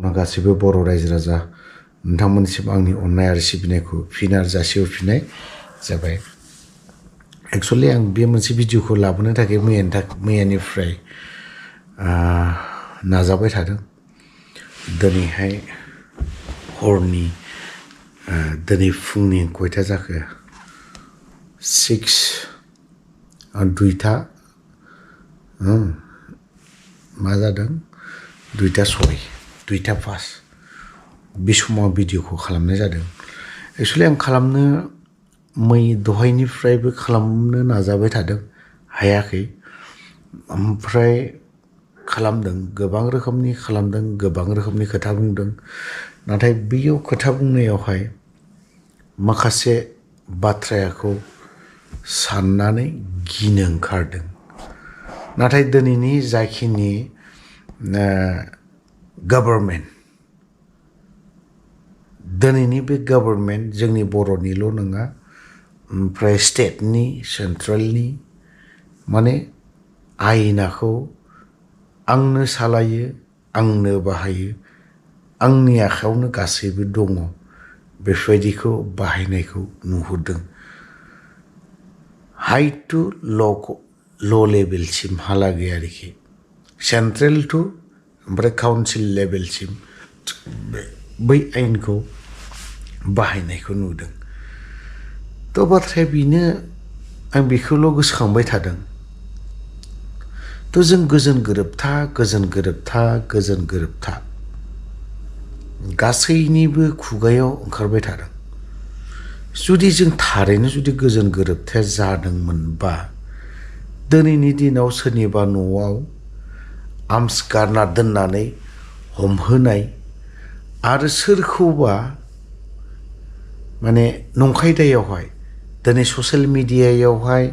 गासिबो बर' रायजो राजा नोंथांमोननिसिम आंनि अननाय आरो सिबिनायखौ फिन आरो जासिहरफिननाय जाबाय। एक्चुअली आं बे मोनसे भिडिअखौ लाबोनो थाखाय मैयानिफ्राय नाजाबाय थादों। दिनैहाय हरनि दिनै फुंनि खयथा जाखो 2टा मा जादों 2:05 बे समाव भिडिअखौ खालामनाय जादों। एक्चुअली आं खालामनो दहायनिफ्रायबो खालामनो नाजाबाय थादों, हायाखै। ओमफ्राय खालामदों, गोबां रोखोमनि खालामदों, गोबां रोखोमनि खोथा बुंदों। नाथाय बैयाव खोथा बुंनायावहाय माखासे बाथ्राखौ साननानै गिनो ओंखारदों। नाथाय दिनैनि जाखिनि गभर्नमेन्ट, दिनैनि बे गभर्नमेन्ट जोंनि बर'निल' नङा, ओमफ्राय स्टेटनि, सेन्ट्रेलनि, माने आयेनाखौ आंनो सालायो, आंनो बाहायो, आंनि आखायावनो गासैबो दङ, बेफोरबायदिखौ बाहायनायखौ नुहुरदों। हाइ टु ल' लेभेलसिम हालागै आरोखि, सेन्ट्रेल टु ओमफ्राय काउन्सिल लेभेलसिम बै आयेनखौ बाहायनायखौ नुदों। थ' बाथ्राया बेनो, आं बेखौल' गोसोखांबाय थादों। थ' जों गोजोन गोरोबथा गासैनिबो खुगायाव ओंखारबाय थादों। जुदि जों थारैनो जुदि गोजोन गोरोबथाया जादोंमोनबा दिनैनि दिनाव सोरनिबा न'आव आर्म्स गारना दोननानै हमहोनाय आरो सोरखौबा माने नंखाय दायावहाय दिनै ससियेल मिडियायावहाय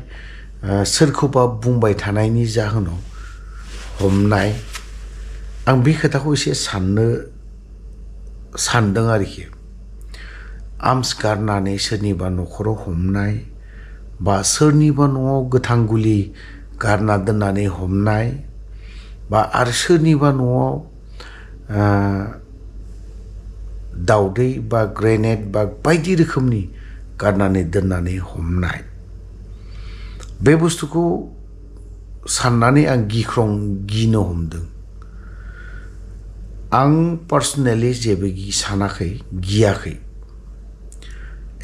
सोरखौबा बुंबाय थानायनि जाहोनाव हमनाय, आं बे खोथाखौ एसे सानदों आरोखि। आर्म्स गारनानै सोरनिबा न'खराव हमनाय बा सोरनिबा न'आव गोथां गुलि गारना दोननानै हमनाय बा आरो सोरनिबा न'आव दावदै बा ग्रेनेड बा बायदि रोखोमनि गारनानै दोननानै हमनाय, बे बुस्थुखौ साननानै आं गिनो हमदों। आं पार्सनेलि जेबो सानाखै, गियाखै।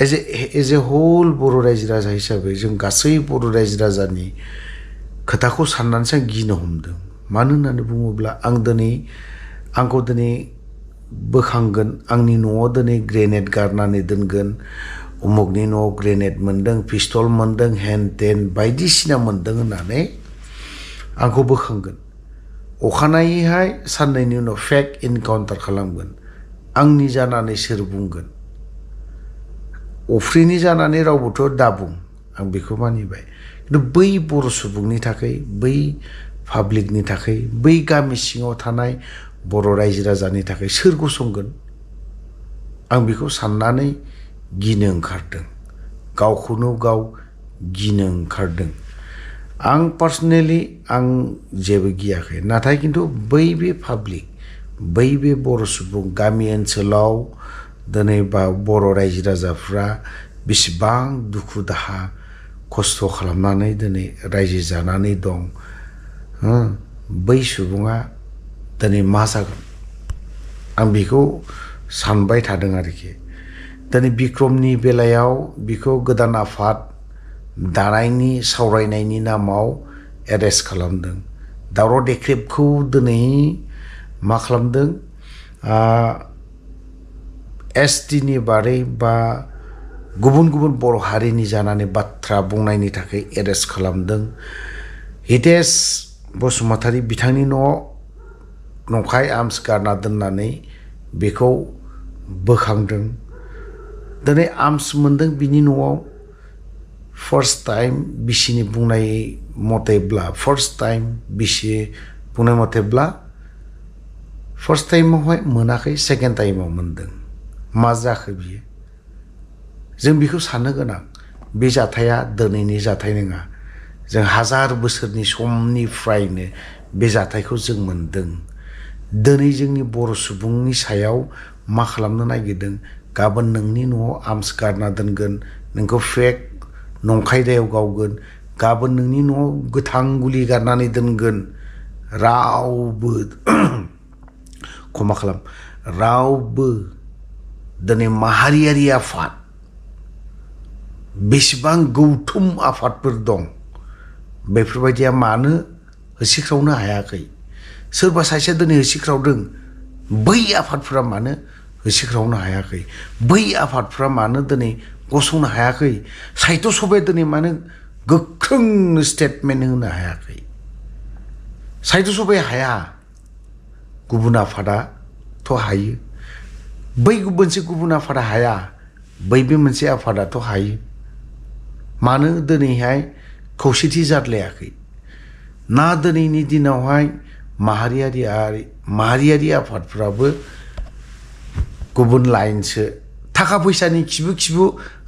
एज ए हल बर' रायजो राजा हिसाबै जों गासै बर' रायजो राजानि खोथाखौ साननानैसो आं गिनो हमदों। मानो होननानै बुङोब्ला आंखौ दिनै बोखांगोन, आंनि न'आव दिनै ग्रेनेड गारनानै दोनगोन, उमुगनि न'आव ग्रेनेड मोन्दों, पिस्तल मोन्दों, हेन टेन बायदिसिना मोन्दों होननानै आंखौ बोखांगोन। अखानायैहाय साननैनि उनाव फेक इनकाउन्टार खालामगोन। आंनि जानानै सोर बुंगोन? अफ्रिनि जानानै रावबोथ' दाबुं, आं बेखौ मानिबाय। खिन्थु बै बर' सुबुंनि थाखाय, बै पाब्लिकनि थाखाय, बै गामि सिङाव थानाय बर' रायजो राजानि थाखाय सोर गसंगोन? आं बेखौ साननानै गिनो ओंखारदों, गावखौनो गाव गिनो ओंखारदों। आं पार्सनेलि आं जेबो गियाखै, नाथाय खिन्थु बै बे पाब्लिक, बै बे बर' सुबुं गामि ओनसोलाव दिनै बा बर' रायजो राजाफ्रा बेसेबां दुखु दाहा खस्थ' खालामनानै दिनै रायजो जानानै दं, बै सुबुङा दिनै मा जागोन? आं बेखौ सानबाय थादों आरोखि। दिनै बिक्रमनि बेलायाव बिखौ गोदान आफाद दानायनि सावरायनायनि नामाव एरेस्ट खालामदों। दावराव देख्रेबखौ दिनै मा खालामदों? एसटिनि बारै बा गुबुन गुबुन बर' हारिनि जानानै बाथ्रा बुंनायनि थाखाय एरेस्ट खालामदों। हितेश बसुमतारी बिथांनि न'आव नंखाय आर्म्स गारना दोननानै बेखौ बोखांदों। दिनै आर्म्स मोन्दों बिनि न'आव। फार्स्ट टाइम बिसिनि बुंनाय मथेब्ला फार्स्ट टाइमावहाय मोनाखै, सेकेन्ड टाइमाव मोन्दों। मा जाखो बियो? जों बेखौ साननो गोनां। बे जाथाया दिनैनि जाथाय नङा। जों 1000 बोसोरनि समनिफ्रायनो बे जाथायखौ जों मोन्दों। दिनै जोंनि बर' सुबुंनि सायाव मा खालामनो नागिरदों गाबोन नोंनि न'आव आर्म्स गारना दोनगोन नोंखौ फेक नंखायदायाव गावगोन गाबोन नोंनि न'आव गोथां गुलि गारनानै दोनगोन रावबो क्षमा खालाम रावबो दिनै माहारियारि आफाद बेसेबां गौथुम आफादफोर दं बेफोरबायदिया मानो होसिख्रावनो हायाखै सोरबा सासेया दिनै होसिख्रावदों बै आफादफोरा मानो होसिख्रावनो हायाखै बै आफादफोरा मानो दिनै गसंनो हायाखै साहित्य सभाया दिनै मानो गोख्रों स्टेटमेन्ट होनो हायाखै साहित्य सभाया हाया गुबुन आफादाथ' हायो बै मोनसे गुबुन आफादा हाया बै बे मोनसे आफादाथ' हायो मानो दिनैहाय खौसेथि जादलायाखै ना दिनैनि दिनावहाय माहारियारि आफादफ्राबो गुबुन लाइनसो थाखा फैसानि खिबु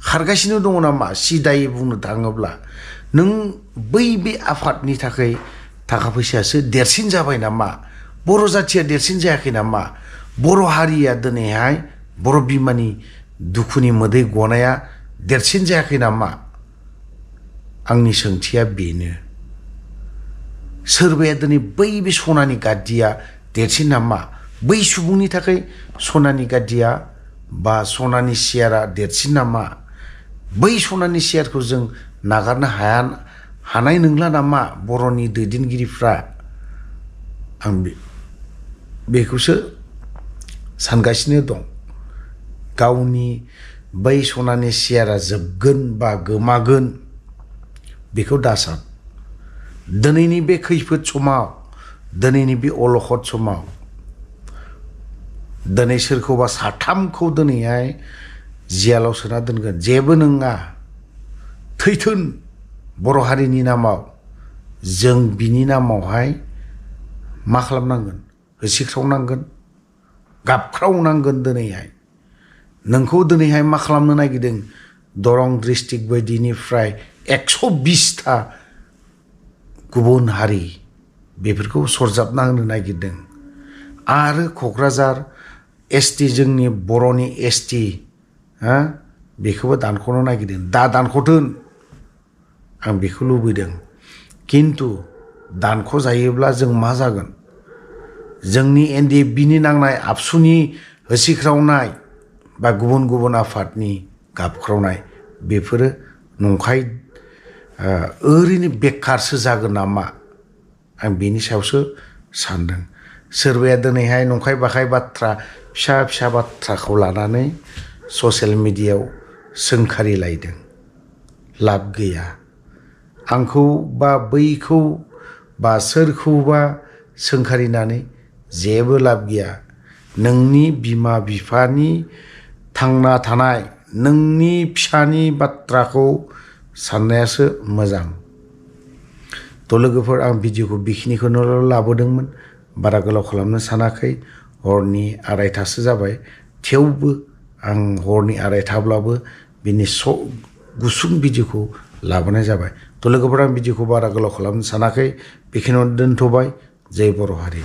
खारगासिनो दङ नामा सिदायै बुंनो थाङोब्ला नों बै बे आफादनि थाखाय थाखा फैसायासो देरसिन जाबाय नामा बर' जाथिया देरसिन जायाखै नामा बर' हारिया दिनैहाय बर' बिमानि दुखुनि मोदै गनाया देरसिन जायाखै नामा आंनि सोंथिया बेनो सोरबाया दिनै बै बे सनानि गाद्दिया देरसिन नामा बै सुबुंनि थाखाय सनानि गाद्दिया बा सनानि सियारा देरसिन नामा बै सनानि सियारखौ जों नागारनो हानाय नंला नामा बर'नि दैदेनगिरिफ्रा आं बेखौसो सानगासिनो दं गावनि बै सनानि सियारा जोबगोन बा गोमागोन बेखौ दासान दिनैनि बे खैफोद समाव दिनैनि बे अलखद समाव दिनै सोरखौबा साथामखौ दिनैहाय जियालाव सोना दोनगोन जेबो नङा थैथों बर' हारिनि नामाव जों बिनि नामावहाय मा खालामनांगोन होसिख्रावनांगोन गाबख्रावनांगोन दिनैहाय नोंखौ दिनैहाय मा खालामनो नागिरदों दरं डिस्ट्रिक्ट बायदिनिफ्राय 120टा गुबुन हारि बेफोरखौ सरजाबना होनो नागिरदों आरो क'क्राझार एसटि जोंनि बर'नि एसटि बेखौबो दानख'नो नागिरदों दा दानख'थों आं बेखौ लुबैदों किन्तु दानख' जायोब्ला जों मा जागोन जोंनि NDFBनि नांनाय आबसुनि होसिख्रावनाय बा गुबुन आफादनि गाबख्रावनाय बेफोरो नंखाय ओरैनो बेकारसो जागोन नामा आं बेनि सायावसो सानदों सोरबाया दिनैहाय नंखाय बाखाय बाथ्रा फिसा बाथ्राखौ लानानै ससियेल मिडियायाव सोंखारिलायदों लाब गैया आंखौ बा बैखौ बा सोरखौबा सोंखारिनानै जेबो लाब गैया नोंनि बिमा बिफानि थांना थानाय नोंनि फिसानि बाथ्राखौ साननायासो मोजां थ' लोगोफोर आं भिडिअखौ बेखिनिखौनो लाबोदोंमोन बारा गोलाव खालामनो सानाखै हरनि 2:30सो जाबाय थेवबो आं हरनि 2:30ब्लाबो बिनि गुसुं भिडिअखौ लाबोनाय जाबाय थ' लोगोफोर आं भिडिअखौ बारा गोलाव खालामनो सानाखै बेखिनियावनो दोनथ'बाय जय बर' हारि